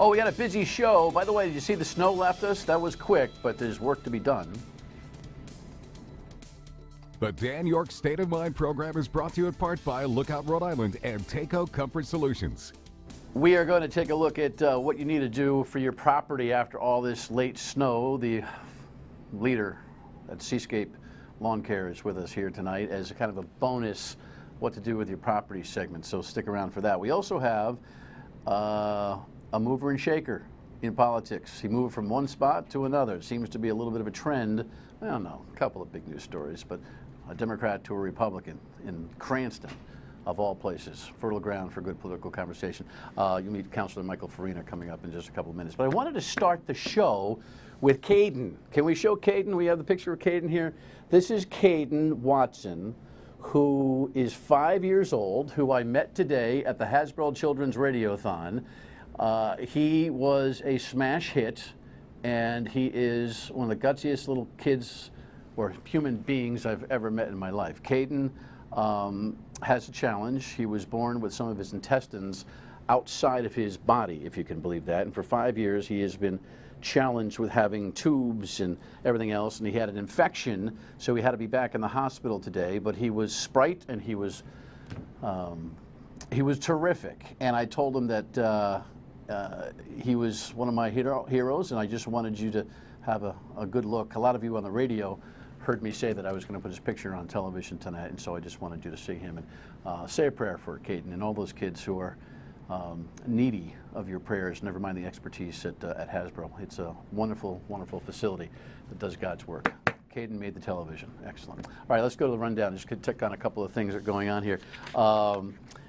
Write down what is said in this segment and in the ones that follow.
Oh, we got a busy show. By the way, did you see the snow left us? That was quick, but there's work to be done. The Dan Yorke State of Mind program is brought to you in part by Lookout Rhode Island and Takeo Comfort Solutions. We are going to take a look at what you need to do for your property after all this late snow. The leader at SeaScape Lawn Care is with us here tonight as a kind of a bonus what to do with your property segment, so stick around for that. We also have a mover and shaker in politics. He moved from one spot to another. It seems to be a little bit of a trend. I don't know, a couple of big news stories, but a Democrat to a Republican in Cranston, of all places. Fertile ground for good political conversation. You'll meet Cranston Michael Farina coming up in just a couple of minutes. But I wanted to start the show with Caden. Can we show Caden? We have the picture of Caden here. This is Caden Watson, who is 5 years old, who I met today at the Hasbro Children's Radiothon. He was a smash hit, and he is one of the gutsiest little kids or human beings I've ever met in my life. Caden has a challenge. He was born with some of his intestines outside of his body, if you can believe that. And for 5 years, he has been challenged with having tubes and everything else. And he had an infection, so he had to be back in the hospital today. But he was sprite, and he was terrific. And I told him that he was one of my heroes, and I just wanted you to have a good look. A lot of you on the radio heard me say that I was going to put his picture on television tonight, and so I just wanted you to see him and say a prayer for Caden and all those kids who are needy of your prayers, never mind the expertise at Hasbro. It's a wonderful, wonderful facility that does God's work. Caden made the television. Excellent. All right, let's go to the rundown. Just could tick on a couple of things that are going on here.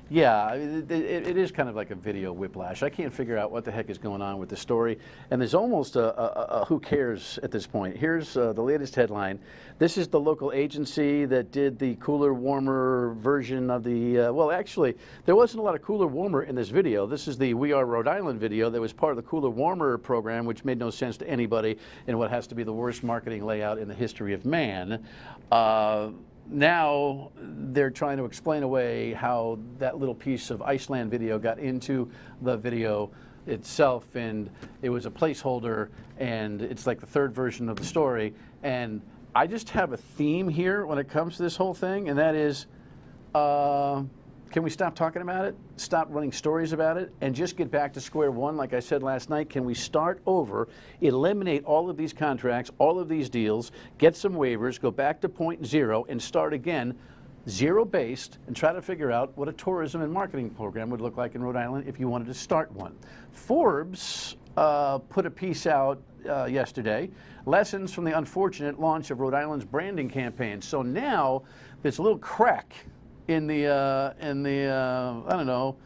Yeah, it is kind of like a video whiplash. I can't figure out what the heck is going on with the story, and there's almost a who cares at this point. Here's the latest headline. This is the local agency that did the cooler, warmer version of the, well, actually, there wasn't a lot of cooler, warmer in this video. This is the We Are Rhode Island video that was part of the cooler, warmer program, which made no sense to anybody in what has to be the worst marketing layout in the history of man. Now they're trying to explain away how that little piece of Iceland video got into the video itself, and it was a placeholder, and it's like the third version of the story. And I just have a theme here when it comes to this whole thing, and that is, can we stop talking about it, stop running stories about it, and just get back to square one? Like I said last night, can we start over, eliminate all of these contracts, all of these deals, get some waivers, go back to point zero, and start again, zero-based, and try to figure out what a tourism and marketing program would look like in Rhode Island if you wanted to start one. Forbes put a piece out yesterday, lessons from the unfortunate launch of Rhode Island's branding campaign. So now there's a little crack in the I don't know,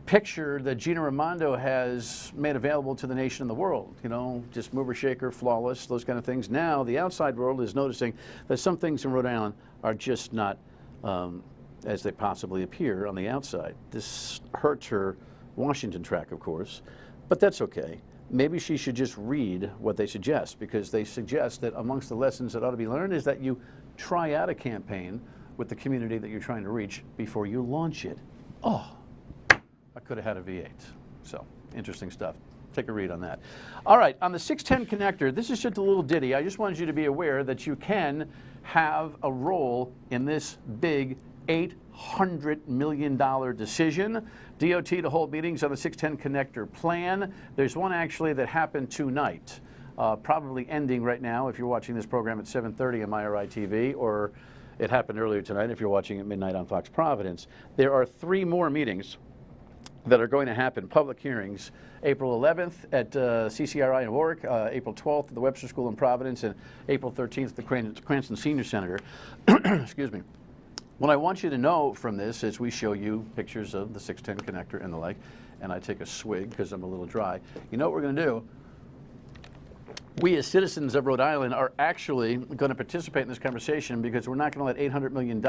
picture that Gina Raimondo has made available to the nation and the world. You know, just mover, shaker, flawless, those kind of things. Now the outside world is noticing that some things in Rhode Island are just not as they possibly appear on the outside. This hurts her Washington track, of course, but that's okay. Maybe she should just read what they suggest, because they suggest that amongst the lessons that ought to be learned is that you try out a campaign with the community that you're trying to reach before you launch it. Oh, I could have had a V8. So, interesting stuff. Take a read on that. All right, on the 610 connector, this is just a little ditty. I just wanted you to be aware that you can have a role in this big $800 million decision. DOT to hold meetings on the 610 connector plan. There's one actually that happened tonight, probably ending right now if you're watching this program at 7:30 on MyRI TV, or it happened earlier tonight if you're watching at midnight on Fox Providence. There are 3 more meetings that are going to happen, public hearings, April 11th at CCRI in Yorke, April 12th at the Webster School in Providence, and April 13th at the Cranston Senior Center. Excuse me. What I want you to know from this is we show you pictures of the 610 connector and the like, and I take a swig because I'm a little dry. You know what we're going to do? We as citizens of Rhode Island are actually going to participate in this conversation, because we're not going to let $800 million,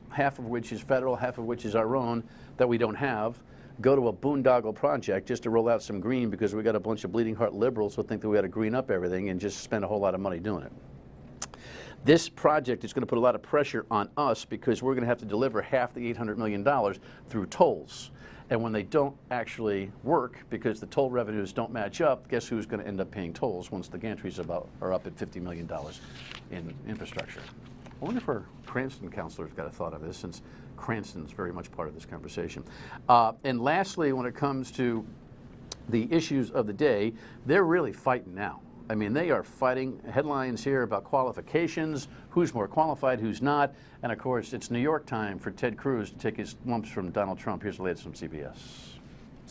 half of which is federal, half of which is our own, that we don't have, go to a boondoggle project just to roll out some green because we got a bunch of bleeding heart liberals who think that we ought to green up everything and just spend a whole lot of money doing it. This project is going to put a lot of pressure on us because we're going to have to deliver half the $800 million through tolls. And when they don't actually work because the toll revenues don't match up, guess who's going to end up paying tolls once the gantries are up at $50 million in infrastructure? I wonder if our Cranston counselors got a thought of this, since Cranston's very much part of this conversation. And lastly, when it comes to the issues of the day, they're really fighting now. I mean, they are fighting. Headlines here about qualifications, who's more qualified, who's not. And of course, it's New York time for Ted Cruz to take his lumps from Donald Trump. Here's the latest from CBS.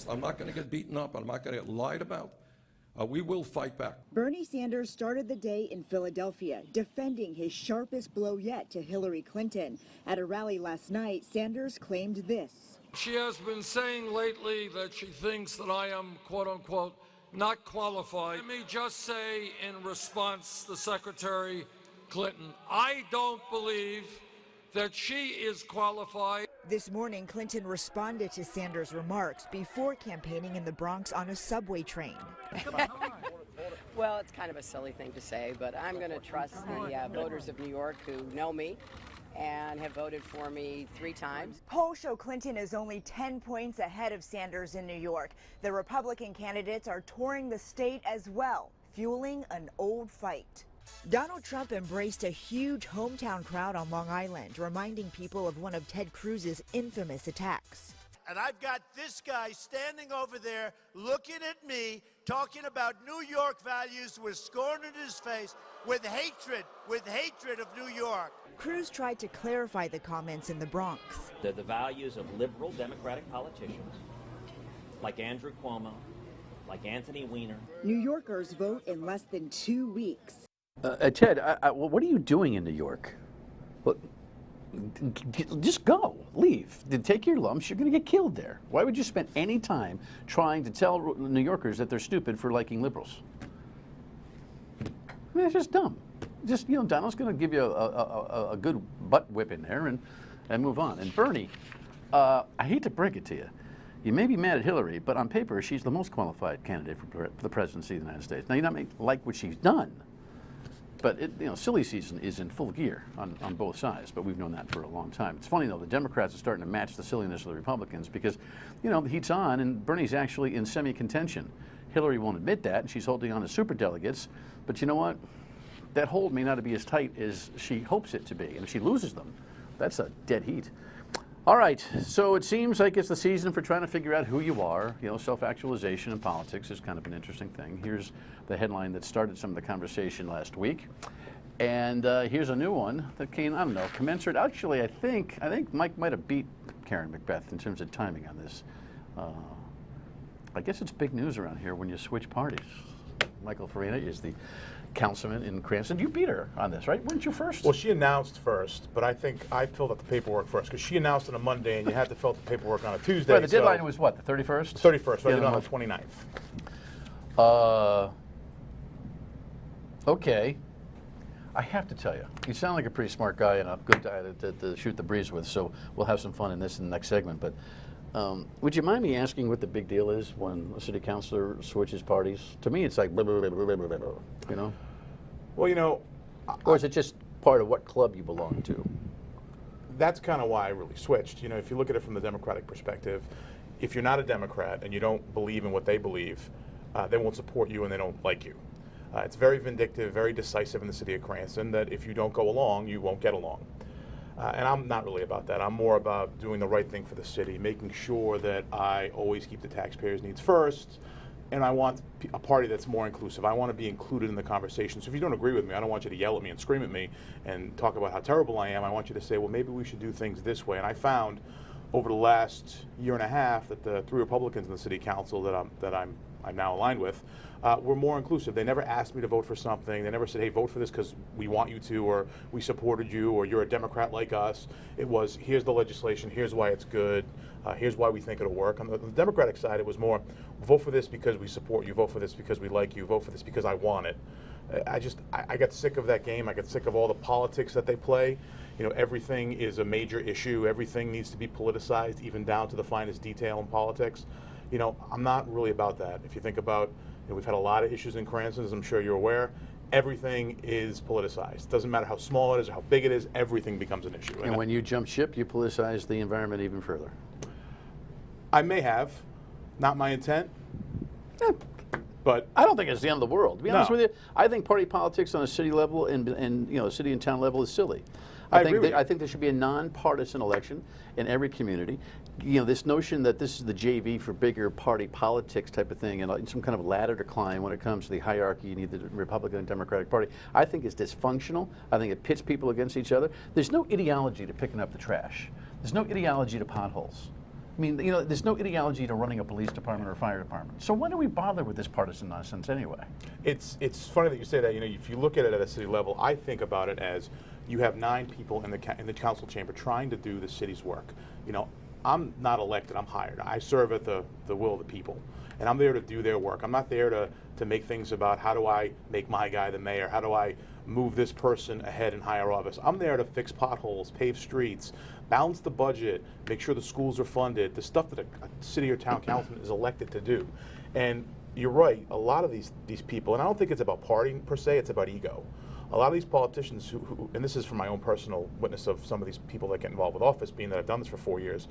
I'm not going to get beaten up. I'm not going to get lied about. We will fight back. Bernie Sanders started the day in Philadelphia, defending his sharpest blow yet to Hillary Clinton. At a rally last night, Sanders claimed this. She has been saying lately that she thinks that I am, quote unquote, not qualified. Let me just say in response to Secretary Clinton, I don't believe that she is qualified. This morning, Clinton responded to Sanders' remarks before campaigning in the Bronx on a subway train. Well, it's kind of a silly thing to say, but I'm going to trust the voters of New York who know me and have voted for me 3 times. Polls show Clinton is only 10 points ahead of Sanders in New York. The Republican candidates are touring the state as well, fueling an old fight. Donald Trump embraced a huge hometown crowd on Long Island, reminding people of one of Ted Cruz's infamous attacks. And I've got this guy standing over there looking at me, talking about New York values with scorn in his face, with hatred of New York. Cruz tried to clarify the comments in the Bronx. They're the values of liberal Democratic politicians like Andrew Cuomo, like Anthony Weiner. New Yorkers vote in less than 2 weeks. Ted, what are you doing in New York? Well, just go, leave. Take your lumps. You're going to get killed there. Why would you spend any time trying to tell New Yorkers that they're stupid for liking liberals? I mean, it's just dumb. Just, Donald's going to give you a good butt whip in there and move on. And Bernie, I hate to break it to you. You may be mad at Hillary, but on paper, she's the most qualified candidate for the presidency of the United States. Now, you may like what she's done, but silly season is in full gear on both sides, but we've known that for a long time. It's funny, though, the Democrats are starting to match the silliness of the Republicans because, the heat's on and Bernie's actually in semi-contention. Hillary won't admit that, and she's holding on to superdelegates, but you know what? That hold may not be as tight as she hopes it to be, and if she loses them, that's a dead heat. All right, so it seems like it's the season for trying to figure out who you are. Self-actualization in politics is kind of an interesting thing. Here's the headline that started some of the conversation last week. And here's a new one that came, I don't know, commensurate. Actually, I think Mike might have beat Karen Macbeth in terms of timing on this. I guess it's big news around here when you switch parties. Michael Farina is the councilman in Cranston. You beat her on this, right? Weren't you first? Well, she announced first, but I think I filled out the paperwork first because she announced on a Monday and you had to fill out the paperwork on a Tuesday. Right, the deadline was what, the 31st? 31st, right? Yeah, On the 29th. Okay. I have to tell you, you sound like a pretty smart guy and a good guy to shoot the breeze with, so we'll have some fun in the next segment. But would you mind me asking what the big deal is when a city councilor switches parties? To me, it's like blah, blah, blah, blah, blah, blah, blah, Well, or is it just part of what club you belong to? That's kind of why I really switched. If you look at it from the Democratic perspective, if you're not a Democrat and you don't believe in what they believe, they won't support you and they don't like you. It's very vindictive, very decisive in the city of Cranston that if you don't go along, you won't get along. And I'm not really about that. I'm more about doing the right thing for the city, making sure that I always keep the taxpayers' needs first, and I want a party that's more inclusive. I want to be included in the conversation. So if you don't agree with me, I don't want you to yell at me and scream at me and talk about how terrible I am. I want you to say, well, maybe we should do things this way. And I found over the last year and a half that the 3 Republicans in the city council that I'm now aligned with were more inclusive. They never asked me to vote for something. They never said, hey, vote for this because we want you to, or we supported you, or you're a Democrat like us. It was, here's the legislation, here's why it's good, here's why we think it'll work. On the Democratic side, it was more, vote for this because we support you, vote for this because we like you, vote for this because I want it. I got sick of that game. I got sick of all the politics that they play. Everything is a major issue. Everything needs to be politicized, even down to the finest detail in politics. I'm not really about that. If you think about, we've had a lot of issues in Cranston, as I'm sure you're aware. Everything is politicized. Doesn't matter how small it is or how big it is, everything becomes an issue. And when you jump ship, you politicize the environment even further. I may have, not my intent, but I don't think it's the end of the world. To be honest No. with you, I think party politics on a city level and city and town level is silly. I agree with you. I think there should be a nonpartisan election in every community. This notion that this is the JV for bigger party politics type of thing and some kind of ladder to climb when it comes to the hierarchy in either the Republican and Democratic Party, I think is dysfunctional. I think it pits people against each other. There's no ideology to picking up the trash. There's no ideology to potholes. I mean, there's no ideology to running a police department or fire department. So why do we bother with this partisan nonsense anyway? it's funny that you say that. If you look at it at a city level, I think about it as you have 9 people in the council chamber trying to do the city's work. I'm not elected, I'm hired. I serve at the will of the people. And I'm there to do their work. I'm not there to make things about how do I make my guy the mayor, how do I move this person ahead in higher office. I'm there to fix potholes, pave streets, balance the budget, make sure the schools are funded, the stuff that a city or town councilman is elected to do. And you're right, a lot of these people, and I don't think it's about party per se, it's about ego. A lot of these politicians who, and this is from my own personal witness of some of these people that get involved with office, being that I've done this for 4 years,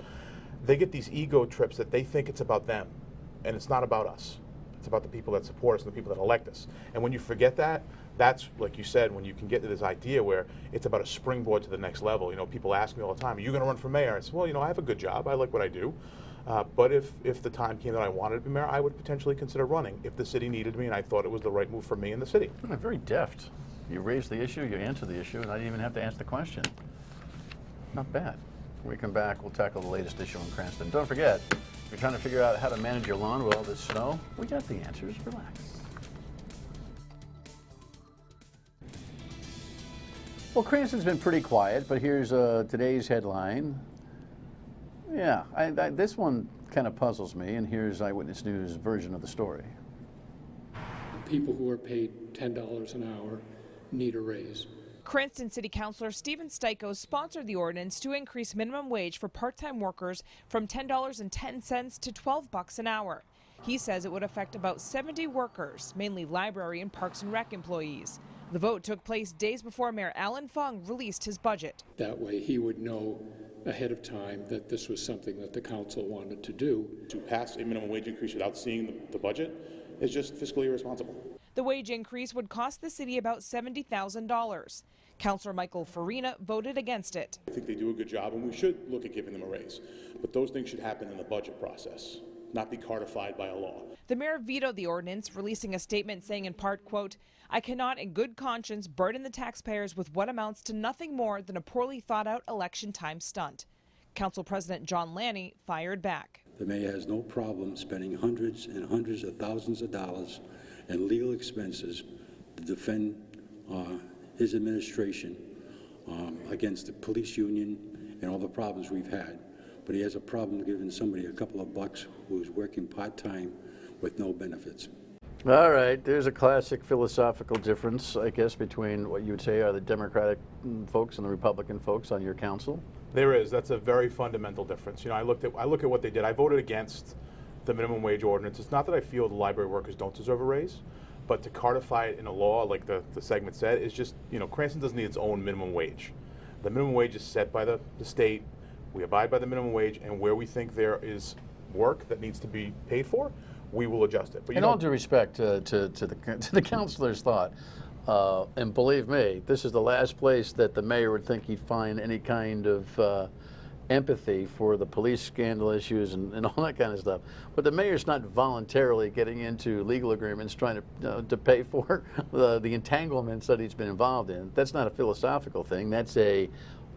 they get these ego trips that they think it's about them, and it's not about us. It's about the people that support us and the people that elect us. And when you forget that, that's, like you said, when you can get to this idea where it's about a springboard to the next level. People ask me all the time, are you going to run for mayor? I said, well, I have a good job. I like what I do. But if the time came that I wanted to be mayor, I would potentially consider running if the city needed me and I thought it was the right move for me and the city. Very deft. You raise the issue, you answer the issue, and I didn't even have to ask the question. Not bad. When we come back, we'll tackle the latest issue in Cranston. Don't forget, if you're trying to figure out how to manage your lawn with all this snow, we got the answers. Relax. Well, Cranston's been pretty quiet, but here's today's headline. Yeah, this one kind of puzzles me, and here's Eyewitness News' version of the story. People who are paid $10 an hour need a raise. Cranston City Councilor Stephen Styko sponsored the ordinance to increase minimum wage for part-time workers from $10.10 to $12 an hour. He says it would affect about 70 workers, mainly library and Parks and Rec employees. The vote took place days before Mayor Alan Fung released his budget. That way he would know ahead of time that this was something that the council wanted to do. To pass a minimum wage increase without seeing the budget is just fiscally irresponsible. The wage increase would cost the city about $70,000. Councilor Michael Farina voted against it. I think they do a good job, and we should look at giving them a raise. But those things should happen in the budget process, not be codified by a law. The mayor vetoed the ordinance, releasing a statement saying in part, quote, "I cannot in good conscience burden the taxpayers with what amounts to nothing more than a poorly thought out election time stunt." Council President John Lanny fired back. The mayor has no problem spending hundreds and hundreds of thousands of dollars in legal expenses to defend his administration against the police union and all the problems we've had. But he has a problem giving somebody a couple of bucks who's working part-time with no benefits. All right, there's a classic philosophical difference, I guess, between what you would say are the Democratic folks and the Republican folks on your council. There is. That's a very fundamental difference. I look at what they did. I voted against the minimum wage ordinance. It's not that I feel the library workers don't deserve a raise, but to codify it in a law, like the segment said, is just, Cranston doesn't need its own minimum wage. The minimum wage is set by the state. We abide by the minimum wage, and where we think there is work that needs to be paid for, we will adjust it. But in all due respect to the councilor's thought, and believe me, this is the last place that the mayor would think he'd find any kind of empathy for the police scandal issues and all that kind of stuff. But the mayor's not voluntarily getting into legal agreements trying to pay for the entanglements that he's been involved in. That's not a philosophical thing. That's a,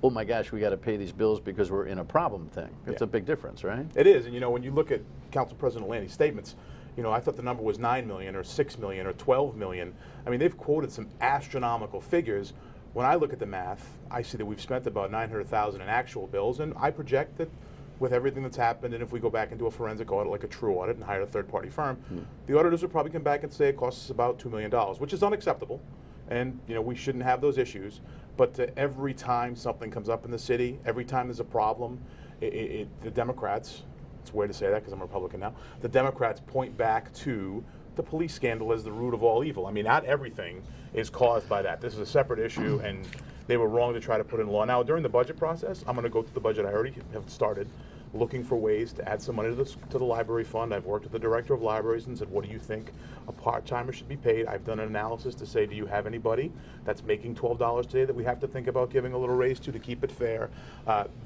oh my gosh, we got to pay these bills because we're in a problem thing. It's a big difference, right? It is. And when you look at Council President Lanny's statements, I thought the number was 9 million or 6 million or 12 million. I mean, they've quoted some astronomical figures. When I look at the math, I see that we've spent about $900,000 in actual bills, and I project that with everything that's happened, and if we go back and do a forensic audit, like a true audit, and hire a third-party firm, the auditors will probably come back and say it costs us about $2 million, which is unacceptable, and we shouldn't have those issues. But every time something comes up in the city, every time there's a problem, the Democrats, it's weird to say that because I'm a Republican now, the Democrats point back to the police scandal as the root of all evil. I mean, not everything is caused by that. This is a separate issue, and they were wrong to try to put in law. Now, during the budget process, I'm going to go through the budget. I already have started. looking for ways to add some money to the library fund. I've worked with the director of libraries and said, what do you think a part-timer should be paid? I've done an analysis to say, do you have anybody that's making $12 today that we have to think about giving a little raise to keep it fair?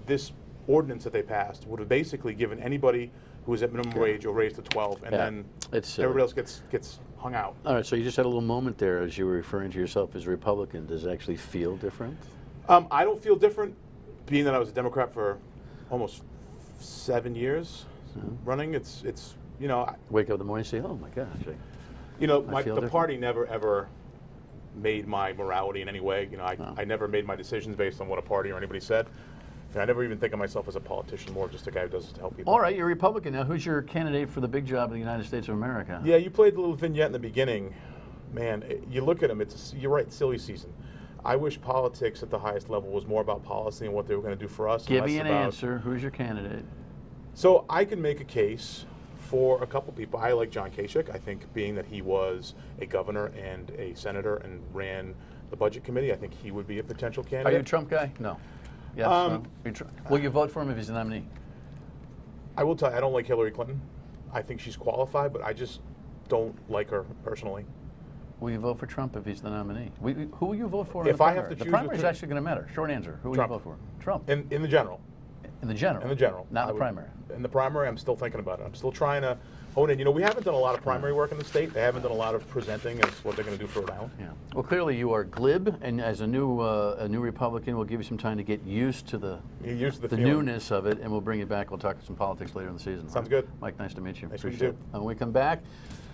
This ordinance that they passed would have basically given anybody who is at minimum wage a raise to 12, and then everybody else gets hung out. All right, so you just had a little moment there as you were referring to yourself as a Republican. Does it actually feel different? I don't feel different, being that I was a Democrat for almost 7 years running. It's you know, wake up in the morning and say, oh my gosh. You know, the party never ever made my morality in any way. You know, I never made my decisions based on what a party or anybody said. And I never even think of myself as a politician, more just a guy who does it to help people. All right, you're a Republican now. Who's your candidate for the big job in the United States of America? Yeah, you played the little vignette in the beginning. Man, you look at him, you're right, silly season. I wish politics at the highest level was more about policy and what they were going to do for us. Give me an answer. Who's your candidate? So I can make a case for a couple people. I like John Kasich. I think being that he was a governor and a senator and ran the budget committee, I think he would be a potential candidate. Are you a Trump guy? No. Yes, no. Will you vote for him if he's the nominee? I will tell you, I don't like Hillary Clinton. I think she's qualified, but I just don't like her personally. Will you vote for Trump if he's the nominee? Who will you vote for? If I have to choose, the primary is actually going to matter. Short answer. Who will you vote for? Trump. In the general. In the general. In the general. Not in the primary. In the primary, I'm still thinking about it. I'm still trying to hone in. You know, we haven't done a lot of primary work in the state. They haven't done a lot of presenting as what they're going to do for Rhode Island. Yeah. Well, clearly you are glib, and as a new Republican, we'll give you some time to get used to the newness of it, and we'll bring you back. We'll talk some politics later in the season. Sounds good. Mike, nice to meet you. Nice to meet you. And when we come back,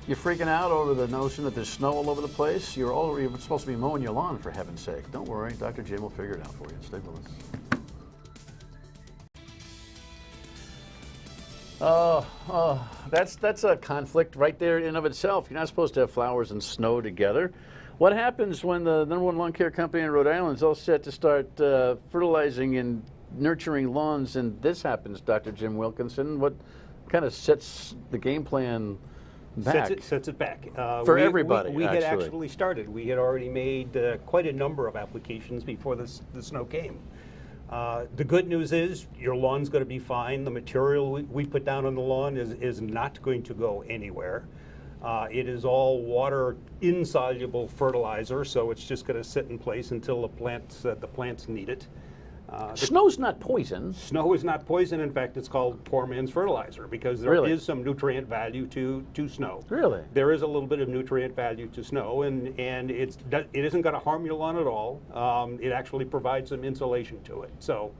you're freaking out over the notion that there's snow all over the place. You're supposed to be mowing your lawn, for heaven's sake. Don't worry, Dr. Jim will figure it out for you. Stay with us. That's a conflict right there in and of itself. You're not supposed to have flowers and snow together. What happens when the #1 lawn care company in Rhode Island is all set to start fertilizing and nurturing lawns, and this happens, Dr. Jim Wilkinson? What kind of sets the game plan back? Sets it back. For everybody, we had actually started. We had already made quite a number of applications before the snow came. The good news is your lawn's going to be fine. The material we put down on the lawn is not going to go anywhere. It is all water insoluble fertilizer, so it's just going to sit in place until the plants need it. Snow's not poison. Snow is not poison. In fact, it's called poor man's fertilizer because there is some nutrient value to snow. Really? There is a little bit of nutrient value to snow, and it isn't going to harm your lawn at all. It actually provides some insulation to it. So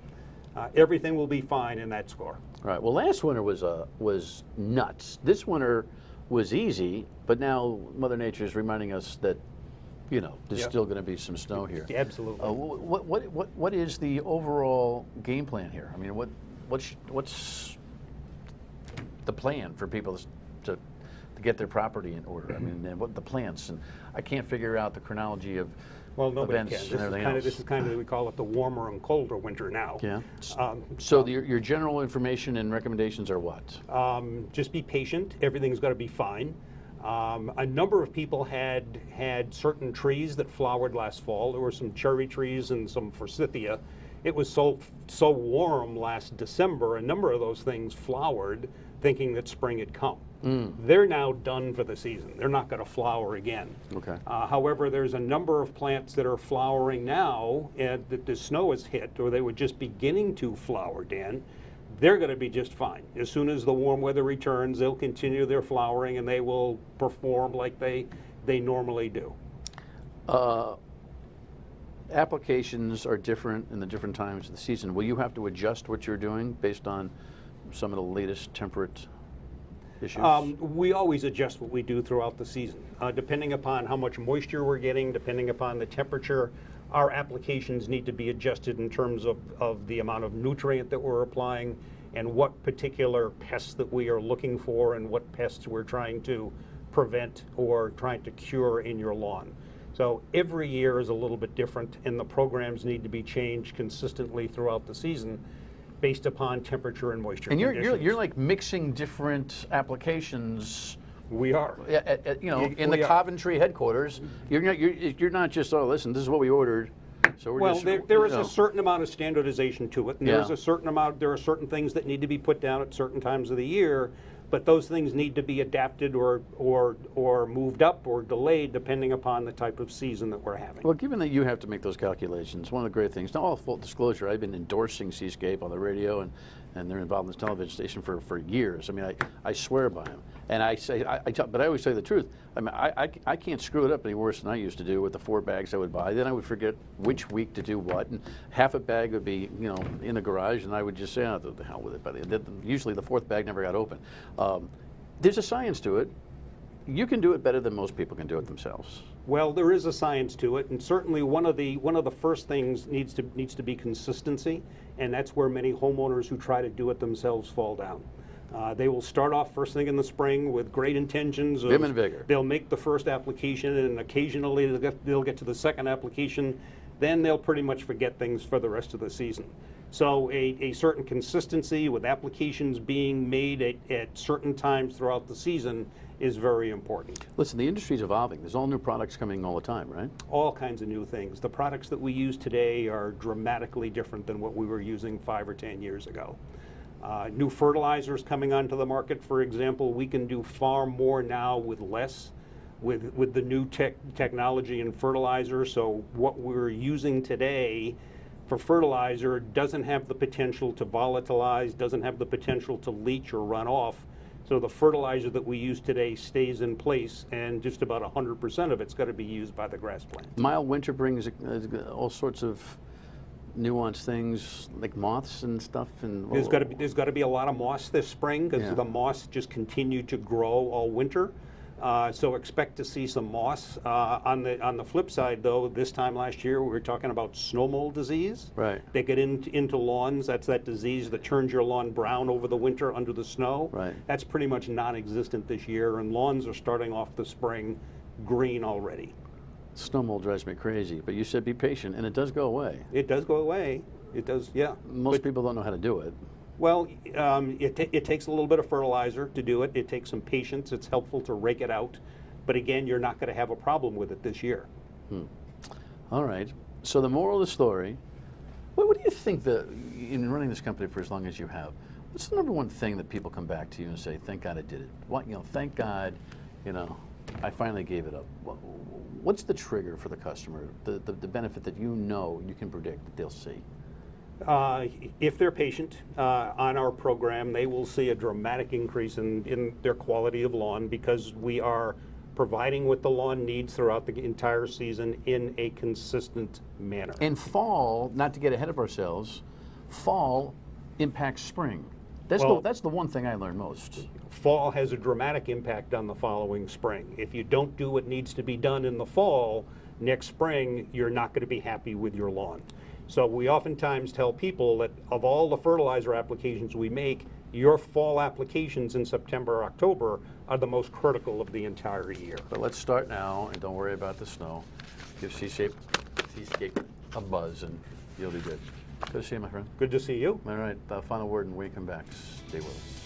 everything will be fine in that score. All right. Well, last winter was nuts. This winter was easy, but now Mother Nature is reminding us that, you know, there's still going to be some snow here. Absolutely. What is the overall game plan here? I mean, what's the plan for people to get their property in order? I mean, and what the plants, and I can't figure out the chronology of events and everything else. This is kind of, we call it the warmer and colder winter now. Yeah. So your general information and recommendations are what? Just be patient. Everything's going to be fine. A number of people had certain trees that flowered last fall. There were some cherry trees and some forsythia. It was so warm last December, a number of those things flowered thinking that spring had come. They're now done for the season. They're not going to flower again. Okay. However, there's a number of plants that are flowering now and that the snow has hit, or they were just beginning to flower, Dan. They're going to be just fine. As soon as the warm weather returns, they'll continue their flowering and they will perform like they normally do. Applications are different in the different times of the season. Will you have to adjust what you're doing based on some of the latest temperate issues? We always adjust what we do throughout the season. Depending upon how much moisture we're getting, depending upon the temperature, our applications need to be adjusted in terms of the amount of nutrient that we're applying and what particular pests that we are looking for and what pests we're trying to prevent or trying to cure in your lawn. So every year is a little bit different, and the programs need to be changed consistently throughout the season based upon temperature and moisture conditions. You're like mixing different applications. We are. In the Coventry headquarters, you're not just, oh, listen, this is what we ordered. So we're Well, just, there is a certain amount of standardization to it, and Yeah. there are certain things that need to be put down at certain times of the year, but those things need to be adapted or moved up or delayed depending upon the type of season that we're having. Well, given that you have to make those calculations, one of the great things, now all full disclosure, I've been endorsing SeaScape on the radio, and they're involved in this television station for years. I mean, I swear by them. And I say, but I always say the truth. I mean, I can't screw it up any worse than I used to do with the 4 bags I would buy. Then I would forget which week to do what, and half a bag would be, in the garage, and I would just say, oh, the hell with it. But usually the 4th bag never got open. There's a science to it. You can do it better than most people can do it themselves. Well, there is a science to it, and certainly one of the first things needs to be consistency, and that's where many homeowners who try to do it themselves fall down. They will start off first thing in the spring with great intentions. Vim and vigor. They'll make the first application, and occasionally they'll get to the second application. Then they'll pretty much forget things for the rest of the season. So a certain consistency with applications being made at certain times throughout the season is very important. Listen, the industry's evolving. There's all new products coming all the time, right? All kinds of new things. The products that we use today are dramatically different than what we were using 5 or 10 years ago. New fertilizers coming onto the market, for example, we can do far more now with less with the new technology in fertilizer. So what we're using today for fertilizer doesn't have the potential to volatilize, doesn't have the potential to leach or run off. So the fertilizer that we use today stays in place, and just about 100% of it's got to be used by the grass plant. Mild winter brings all sorts of nuanced things like moths and stuff. And there's got to be a lot of moss this spring because the moss just continued to grow all winter. So expect to see some moss. On the flip side, though, this time last year we were talking about snow mold disease. Right. They get into lawns. That's that disease that turns your lawn brown over the winter under the snow. Right. That's pretty much non-existent this year, and lawns are starting off the spring green already. Snow mold drives me crazy, but you said be patient, and it does go away. It does go away. It does, yeah. Most people don't know how to do it. Well, it takes a little bit of fertilizer to do it. It takes some patience. It's helpful to rake it out. But again, you're not going to have a problem with it this year. All right. So the moral of the story, what do you think in running this company for as long as you have, what's the number one thing that people come back to you and say, thank God I did it? Thank God, I finally gave it up. What's the trigger for the customer, the benefit that you can predict that they'll see? If they're patient on our program, they will see a dramatic increase in their quality of lawn because we are providing what the lawn needs throughout the entire season in a consistent manner. And fall, not to get ahead of ourselves, fall impacts spring. That's the one thing I learned most. Fall has a dramatic impact on the following spring. If you don't do what needs to be done in the fall, next spring you're not going to be happy with your lawn. So we oftentimes tell people that of all the fertilizer applications we make, your fall applications in September or October are the most critical of the entire year. But let's start now, and don't worry about the snow. Give SeaScape a buzz, and you'll do good. Good to see you, my friend. Good to see you. All right, final word, and when we come back, stay with us.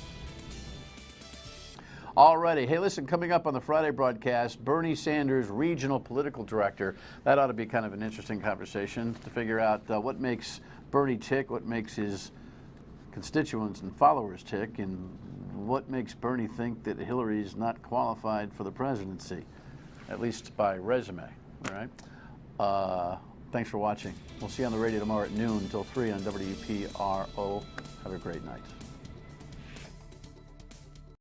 Alrighty, hey, listen, coming up on the Friday broadcast, Bernie Sanders, Regional Political Director. That ought to be kind of an interesting conversation to figure out what makes Bernie tick, what makes his constituents and followers tick, and what makes Bernie think that Hillary's not qualified for the presidency, at least by resume, all right? Thanks for watching. We'll see you on the radio tomorrow at noon until 3 on WPRO. Have a great night.